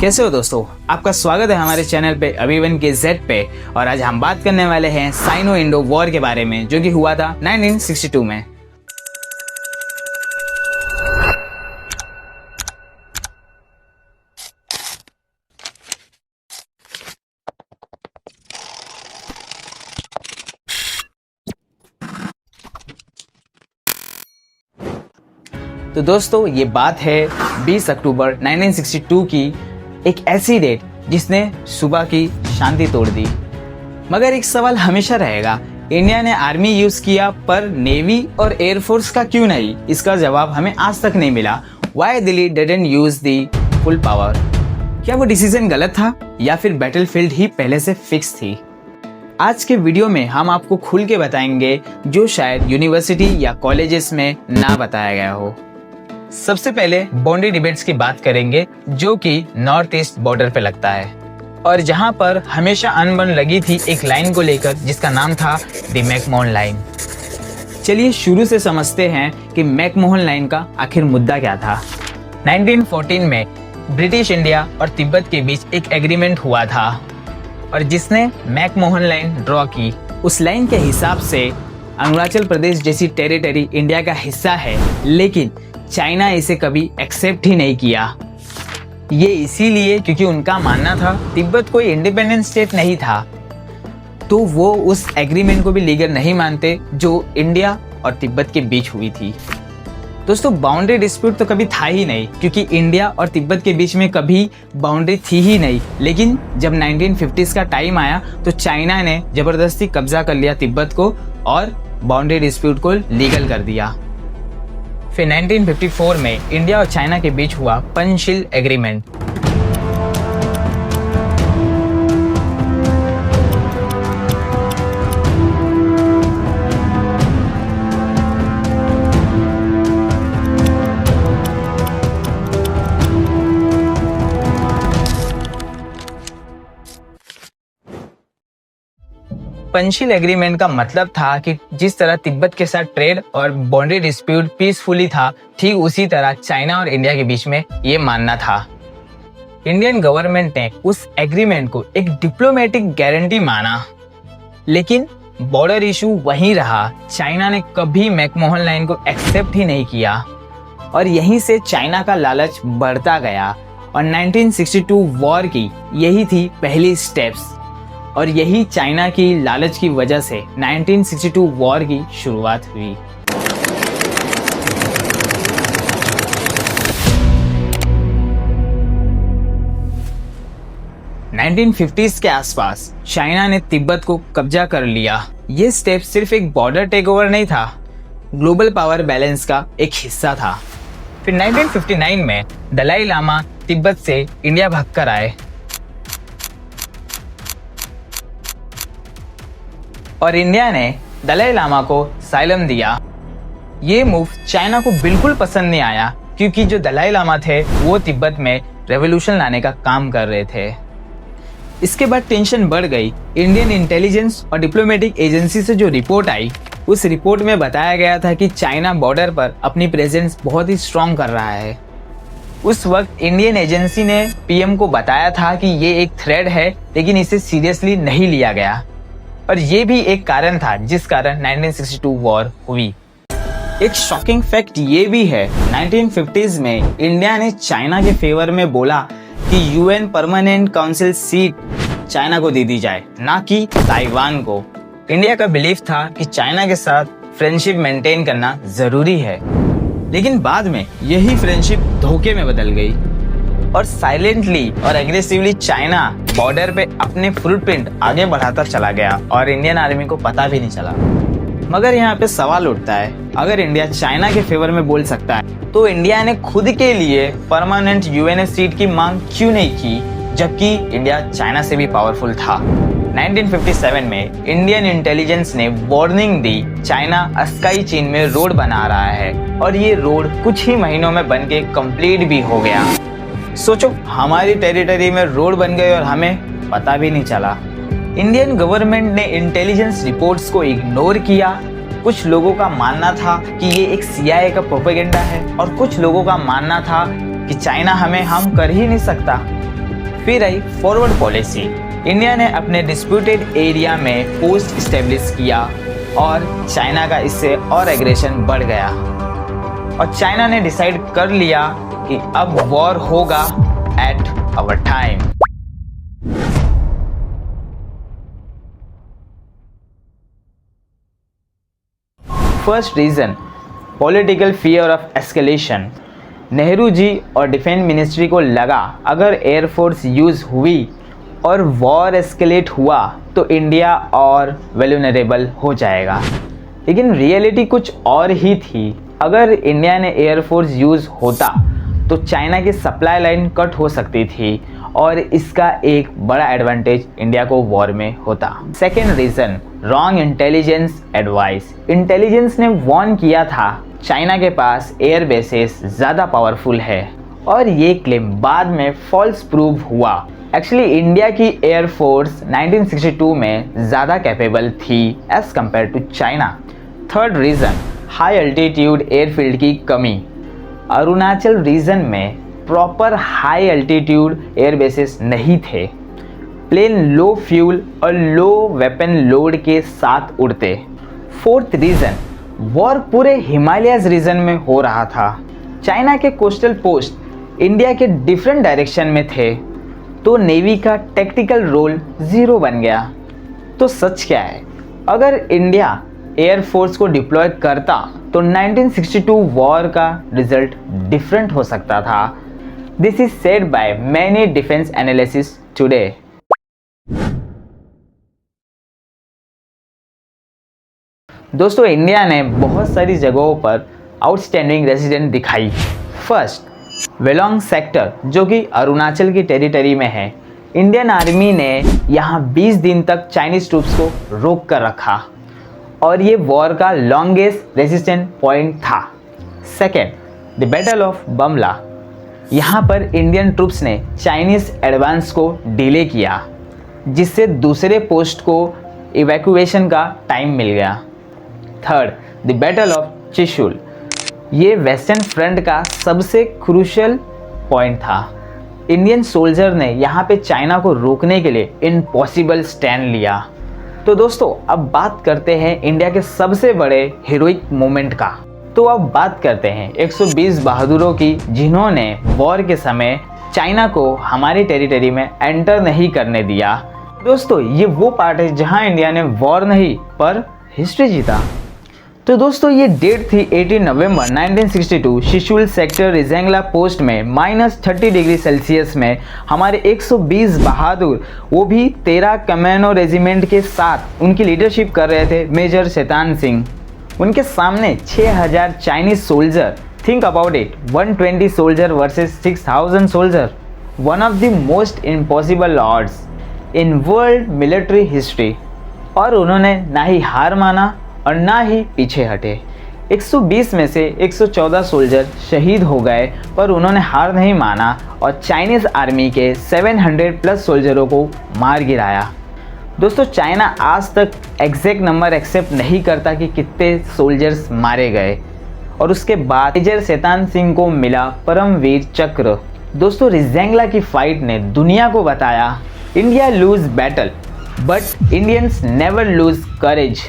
कैसे हो दोस्तों, आपका स्वागत है हमारे चैनल पे अभिवन के जेड पे। और आज हम बात करने वाले हैं साइनो इंडो वॉर के बारे में, जो कि हुआ था 1962 में। तो दोस्तों, ये बात है 20 अक्टूबर 1962 की, एक ऐसी डेट जिसने सुबह की शांति तोड़ दी। मगर एक सवाल हमेशा रहेगा, इंडिया ने आर्मी यूज किया पर नेवी और एयरफोर्स का क्यों नहीं? इसका जवाब हमें आज तक नहीं मिला। Why Delhi didn't use the full power? क्या वो डिसीजन गलत था या फिर बैटलफील्ड ही पहले से फिक्स थी? आज के वीडियो में हम आपको खुल के बताएंगे जो शायद यूनिवर्सिटी या कॉलेजेस में ना बताया गया हो। सबसे पहले बाउंड्री डिबेट्स की बात करेंगे, जो कि नॉर्थ ईस्ट बॉर्डर पे लगता है और जहां पर हमेशा अनबन लगी थी एक लाइन को लेकर, जिसका नाम था द मैकमोहन लाइन। चलिए शुरू से समझते हैं कि मैकमोहन लाइन का आखिर मुद्दा क्या था। 1914 में ब्रिटिश इंडिया और तिब्बत के बीच एक एग्रीमेंट हुआ था और जिसने मैकमोहन लाइन ड्रॉ की। उस लाइन के हिसाब से अरुणाचल प्रदेश जैसी टेरिटरी इंडिया का हिस्सा है, लेकिन चाइना इसे कभी एक्सेप्ट ही नहीं किया। ये इसीलिए क्योंकि उनका मानना था तिब्बत कोई इंडिपेंडेंट स्टेट नहीं था, तो वो उस एग्रीमेंट को भी लीगल नहीं मानते जो इंडिया और तिब्बत के बीच हुई थी। दोस्तों, बाउंड्री डिस्प्यूट तो कभी था ही नहीं, क्योंकि इंडिया और तिब्बत के बीच में कभी बाउंड्री थी ही नहीं। लेकिन जब 1950s का टाइम आया तो चाइना ने जबरदस्ती कब्जा कर लिया तिब्बत को और बाउंड्री डिस्प्यूट को लीगल कर दिया। फिर 1954 में इंडिया और चाइना के बीच हुआ पंचशील एग्रीमेंट। पंचशील एग्रीमेंट का मतलब था कि जिस तरह तिब्बत के साथ ट्रेड और बाउंड्री डिस्प्यूट पीसफुली था, ठीक उसी तरह चाइना और इंडिया के बीच में ये मानना था। इंडियन गवर्नमेंट ने उस एग्रीमेंट को एक डिप्लोमेटिक गारंटी माना, लेकिन बॉर्डर इशू वहीं रहा। चाइना ने कभी मैकमोहन लाइन को एक्सेप्ट ही नहीं किया और यहीं से चाइना का लालच बढ़ता गया और 1962 वॉर की यही थी पहली स्टेप्स और यही चाइना की लालच की वजह से 1962 वॉर की शुरुआत हुई। नाइनटीन 1950s के आसपास चाइना ने तिब्बत को कब्जा कर लिया। ये स्टेप सिर्फ एक बॉर्डर टेक ओवर नहीं था, ग्लोबल पावर बैलेंस का एक हिस्सा था। फिर 1959 में दलाई लामा तिब्बत से इंडिया भागकर आए और इंडिया ने दलाई लामा को साइलम दिया। ये मूव चाइना को बिल्कुल पसंद नहीं आया, क्योंकि जो दलाई लामा थे वो तिब्बत में रेवोल्यूशन लाने का काम कर रहे थे। इसके बाद टेंशन बढ़ गई। इंडियन इंटेलिजेंस और डिप्लोमेटिक एजेंसी से जो रिपोर्ट आई, उस रिपोर्ट में बताया गया था कि चाइना बॉर्डर पर अपनी प्रेजेंस बहुत ही स्ट्रॉन्ग कर रहा है। उस वक्त इंडियन एजेंसी ने पीएम को बताया था कि ये एक थ्रेट है, लेकिन इसे सीरियसली नहीं लिया गया और ये भी एक कारण था जिस कारण 1962 वॉर हुई। एक शॉकिंग फैक्ट ये भी है, 1950s में इंडिया ने चाइना के फेवर में बोला कि UN permanent council seat China को दे दी जाए, ना कि ताइवान को। इंडिया का बिलीफ था कि चाइना के साथ फ्रेंडशिप मेंटेन करना जरूरी है, लेकिन बाद में यही फ्रेंडशिप धोखे में बदल गई और साइलेंटली और एग्रेसिवली चाइना बॉर्डर पे अपने फुटप्रिंट आगे बढ़ाता चला गया और इंडियन आर्मी को पता भी नहीं चला। मगर यहाँ पे सवाल उठता है, अगर इंडिया चाइना के फेवर में बोल सकता है तो इंडिया ने खुद के लिए परमानेंट यूएन सीट की मांग क्यों नहीं की, जबकि इंडिया चाइना से भी पावरफुल था। 1957 में इंडियन इंटेलिजेंस ने वार्निंग दी, चाइना स्काई चीन में रोड बना रहा है और ये रोड कुछ ही महीनों में बन के कंप्लीट भी हो गया। सोचो, हमारी टेरिटरी में रोड बन गए और हमें पता भी नहीं चला। इंडियन गवर्नमेंट ने इंटेलिजेंस रिपोर्ट्स को इग्नोर किया। कुछ लोगों का मानना था कि ये एक CIA का प्रोपेगेंडा है और कुछ लोगों का मानना था कि चाइना हमें हार्म कर ही नहीं सकता। फिर आई फॉरवर्ड पॉलिसी। इंडिया ने अपने डिस्प्यूटेड एरिया में पोस्ट स्टेब्लिश किया और चाइना का इससे और एग्रेशन बढ़ गया और चाइना ने डिसाइड कर लिया कि अब वॉर होगा at our time. First reason, political fear of escalation. Nehru ji और डिफेंस मिनिस्ट्री को लगा अगर एयरफोर्स यूज़ हुई और वॉर एस्केलेट हुआ तो इंडिया और वेल्युनरेबल हो जाएगा। लेकिन रियलिटी कुछ और ही थी। अगर इंडिया ने एयरफोर्स यूज़ होता तो चाइना की सप्लाई लाइन कट हो सकती थी और इसका एक बड़ा एडवांटेज इंडिया को वॉर में होता। Second reason, wrong intelligence advice. Intelligence ने वार्न किया था चाइना के पास एयर बेसेस ज़्यादा पावरफुल है और ये क्लेम बाद में फॉल्स प्रूव हुआ। एक्चुअली इंडिया की एयरफोर्स 1962 में ज़्यादा कैपेबल थी as compared to China. Third reason, high altitude airfield की कमी। अरुणाचल रीजन में proper high altitude air bases नहीं थे। प्लेन लो फ्यूल और लो वेपन लोड के साथ उड़ते। फोर्थ रीज़न, वॉर पूरे हिमालयस रीजन में हो रहा था। चाइना के कोस्टल पोस्ट इंडिया के डिफरेंट डायरेक्शन में थे तो नेवी का टैक्टिकल रोल ज़ीरो बन गया। तो सच क्या है, अगर इंडिया एयरफोर्स को डिप्लॉय करता तो 1962 वॉर का रिजल्ट डिफरेंट हो सकता था। This is said by many defence analysis today. दोस्तों, इंडिया ने बहुत सारी जगहों पर आउटस्टैंडिंग रेजिडेंट दिखाई। फर्स्ट, वेलोंग सेक्टर जो कि अरुणाचल की टेरिटरी में है। इंडियन आर्मी ने यहाँ 20 दिन तक चाइनीज ट्रूप्स को रोक कर रखा और ये वॉर का लॉन्गेस्ट रेजिस्टेंट पॉइंट था। Second, the battle of Bamla. यहाँ पर इंडियन ट्रूप्स ने चाइनीज एडवांस को डिले किया जिससे दूसरे पोस्ट को इवैक्यूएशन का टाइम मिल गया। Third, the battle of Chushul. ये वेस्टर्न फ्रंट का सबसे क्रूशियल पॉइंट था। इंडियन सोल्जर ने यहाँ पे चाइना को रोकने के लिए इम्पॉसिबल स्टैंड लिया। तो दोस्तों, अब बात करते हैं इंडिया के सबसे बड़े हीरोइक मोमेंट का। तो अब बात करते हैं 120 बहादुरों की जिन्होंने वॉर के समय चाइना को हमारी टेरिटरी में एंटर नहीं करने दिया। दोस्तों, ये वो पार्ट है जहां इंडिया ने वॉर नहीं पर हिस्ट्री जीता। तो दोस्तों, ये डेट थी 18 नवंबर 1962। शिशुल सेक्टर रिजेंगला पोस्ट में -30 डिग्री सेल्सियस में हमारे 120 बहादुर, वो भी 13 कमेनो रेजिमेंट के साथ उनकी लीडरशिप कर रहे थे मेजर शैतान सिंह। उनके सामने 6000 Chinese soldier. Think about it, 120 soldier versus 6000 soldier. One of the most impossible odds in world military history. और उन्होंने ना ही हार माना और ना ही पीछे हटे। 120 में से 114 सोल्जर शहीद हो गए पर उन्होंने हार नहीं माना और चाइनीज़ आर्मी के 700 प्लस सोल्जरों को मार गिराया। दोस्तों, चाइना आज तक एग्जैक्ट नंबर एक्सेप्ट नहीं करता कि कितने सोल्जर्स मारे गए और उसके बाद मेजर शैतान सिंह को मिला परमवीर चक्र। दोस्तों, रिजेंगला की फाइट ने दुनिया को बताया India lose battle but Indians never lose courage.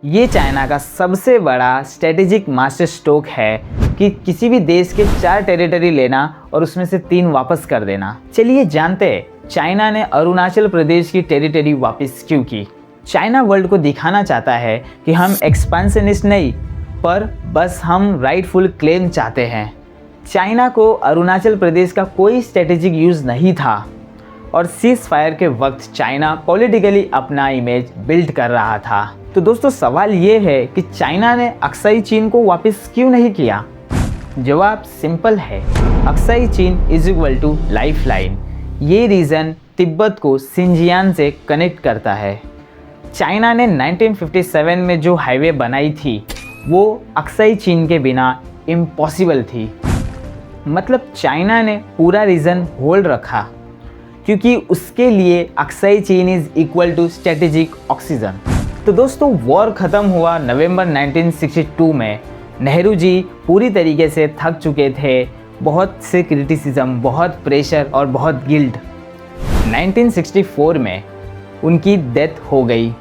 ये चाइना का सबसे बड़ा स्ट्रेटेजिक मास्टर स्ट्रोक है कि किसी भी देश के 4 टेरिटरी लेना और उसमें से 3 वापस कर देना। चलिए जानते हैं चाइना ने अरुणाचल प्रदेश की टेरिटरी वापस क्यों की। चाइना वर्ल्ड को दिखाना चाहता है कि हम एक्सपेंशनिस्ट नहीं पर बस हम राइटफुल क्लेम चाहते हैं। चाइना को अरुणाचल प्रदेश का कोई स्ट्रेटेजिक यूज़ नहीं था और सीज फायर के वक्त चाइना पॉलिटिकली अपना इमेज बिल्ड कर रहा था। तो दोस्तों, सवाल ये है कि चाइना ने अक्साई चीन को वापस क्यों नहीं किया। जवाब सिंपल है, Aksai Chin is equal to life line. ये रीजन तिब्बत को सिंजियान से कनेक्ट करता है। चाइना ने 1957 में जो हाईवे बनाई थी वो अक्साई चीन के बिना इम्पॉसिबल थी। मतलब चाइना ने पूरा रीजन होल्ड रखा क्योंकि उसके लिए Aksai Chin is equal to strategic oxygen. तो दोस्तों, वॉर ख़त्म हुआ नवंबर 1962 में नेहरू जी पूरी तरीके से थक चुके थे, बहुत से क्रिटिसिज्म, बहुत प्रेशर और बहुत गिल्ट। 1964 में उनकी डेथ हो गई।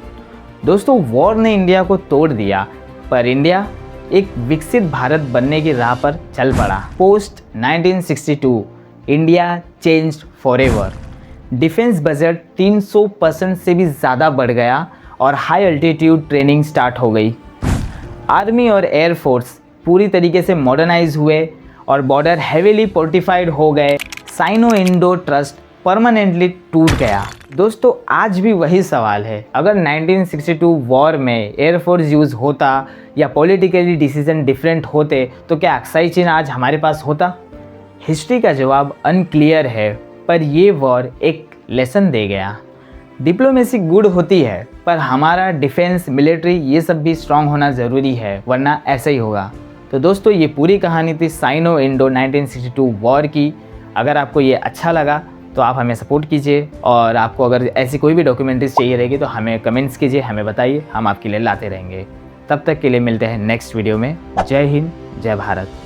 दोस्तों, वॉर ने इंडिया को तोड़ दिया, पर इंडिया एक विकसित भारत बनने की राह पर चल पड़ा। Post 1962 India changed forever. Defence budget 300% से भी ज़्यादा बढ़ गया और हाई अल्टीट्यूड ट्रेनिंग स्टार्ट हो गई। आर्मी और एयरफोर्स पूरी तरीके से मॉडर्नाइज हुए और बॉर्डर हेवीली फोर्टिफाइड हो गए। साइनो इंडो ट्रस्ट परमानेंटली टूट गया। दोस्तों, आज भी वही सवाल है, अगर 1962 वॉर में एयरफोर्स यूज़ होता या पॉलिटिकली डिसीजन डिफरेंट होते तो क्या अक्साई चीन आज हमारे पास होता? हिस्ट्री का जवाब अनक्लियर है, पर ये वॉर एक लेसन दे गया। डिप्लोमेसी गुड होती है, पर हमारा डिफेंस, मिलिट्री ये सब भी स्ट्रांग होना ज़रूरी है, वरना ऐसा ही होगा। तो दोस्तों, ये पूरी कहानी थी साइनो इंडो 1962 वॉर की। अगर आपको ये अच्छा लगा तो आप हमें सपोर्ट कीजिए, और आपको अगर ऐसी कोई भी डॉक्यूमेंट्रीज चाहिए रहेगी तो हमें कमेंट्स कीजिए, हमें बताइए, हम आपके लिए लाते रहेंगे। तब तक के लिए मिलते हैं नेक्स्ट वीडियो में। जय हिंद, जय भारत।